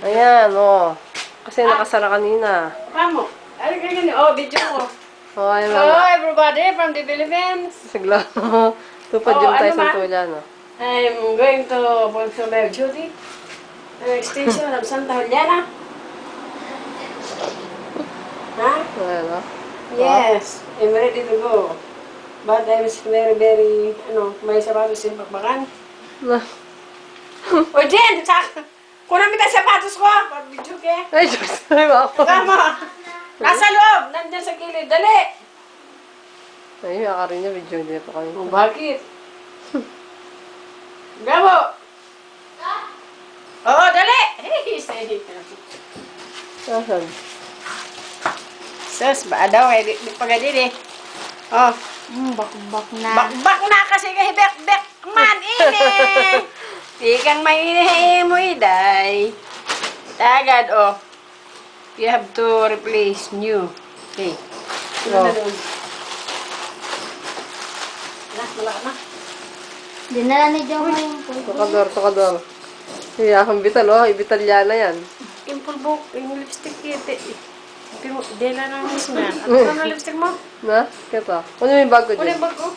Ayan, oh. Kasi nakasara kanina. Vamos. Ano ganyan? Oh, video mo. Oh, ayan Hello, mga. everybody from the Philippines. Sigla. Tupad Oh, yung tayo ano sa ba? tulan, oh. I'm going to fulfill duty. Extension of Santa Juliana. Huh? Ayan, oh. Yes, I'm ready to go. But I'm very, may sapatos yung bakbakan. Na. O, Jen, kunan mo tayo sapatos ko. Pag-video ke. Ay, Diyos. Ay, ako. Tama. Nasa loob. Nandiyan sa gilid. Dali. Ay, akarin niya, video hindi pa kami. O, bakit? Gabo. Oo, dali. Hey, say. Asan? Sus, ba daw eh. Di pagadin eh. Oh. Bakbak na. Bakbak na kasi kay bek-bek man ini. Di kang may mo iday. Tagad oh. You have to replace new. Okay. Oh. Wala na. Dinala ni Joma yung pulbo. Tukador. Iya, akong bital, oh. Ibitalyana yan. Yung pulbo, yung lipstick yete. Pero dela na ng isna. Ano na lipstick mo? Na? Kito. Ano yung bago Ano dyan? yung bag ko?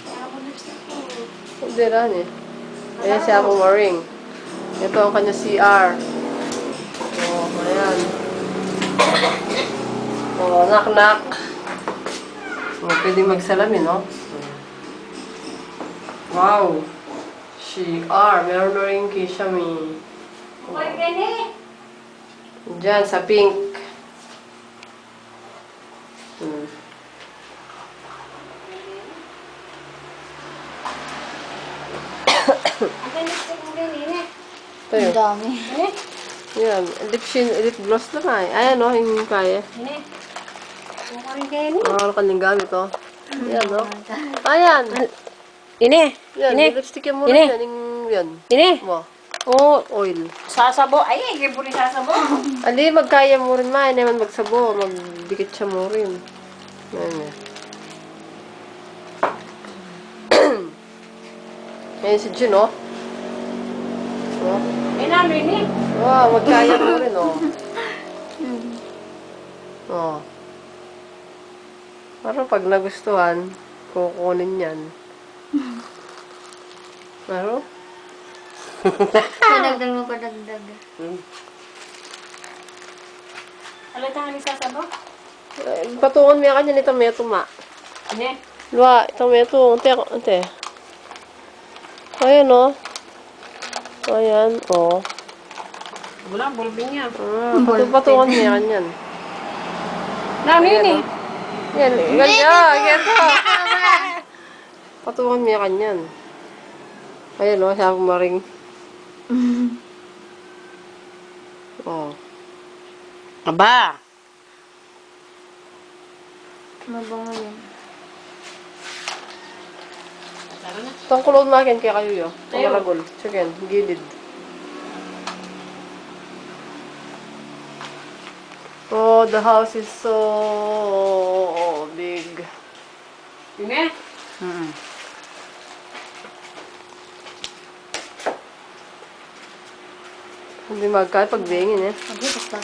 Ano lipstick mo? Hindi na, eh. Ayan siya akong waring. Ito ang kanya CR. Oh, ayan. Oh, knock. Oh, pwede magsalamin, no? Wow. CR. Meron na rin kisame. Kumain ka ni? Diyan, sa pink. Hmm. Ang lipstick mo ganyan eh. Ito yun. Ang dami. Ini? Yan. Lip gloss lang ay. Ayan, no? Yung kaya. Ini? Kumain ka ni? Ano kanyang gamit, oh. Ayan, no? Ayan. Ini? Yan, Ini? yung lipstick yan mo Ini? rin yan. Yung yan. Ini? Mo. Oh, Oil. sasabo. Ay, hindi po ni sasabo. Ali, magkaya mo rin, ma. Hindi naman magsabo. Magdikit siya mo rin. Ayan, eh. Ayan si Jun, oh. Oh. Eh, namin ni. Wow, magkaya mo rin, oh. Oh. Parang pag nagustuhan, kukunin yan. Pero? Padagdag mo, padagdag. Alita nga ni sasabo? Patungan mo yan kanya nito, may tuma. Ini? Luwa, ito may ito. Ante. Ayan, oh. Ayan, oh. Wala, bulbing niya. Patungan mo yan yan. Namin ni. Yan, ganyan. Patungan mo yan yan. Ayan, oh, sabi mo ring. Oh. Aba. Mabango yan. Tara na. Itong kulon makin kaya kayo yun. Itong Tayo. maragol. Chicken, gilid. Oh, the house is so big. Ini? Hindi magkaya pag bingin, eh. Sabi, basta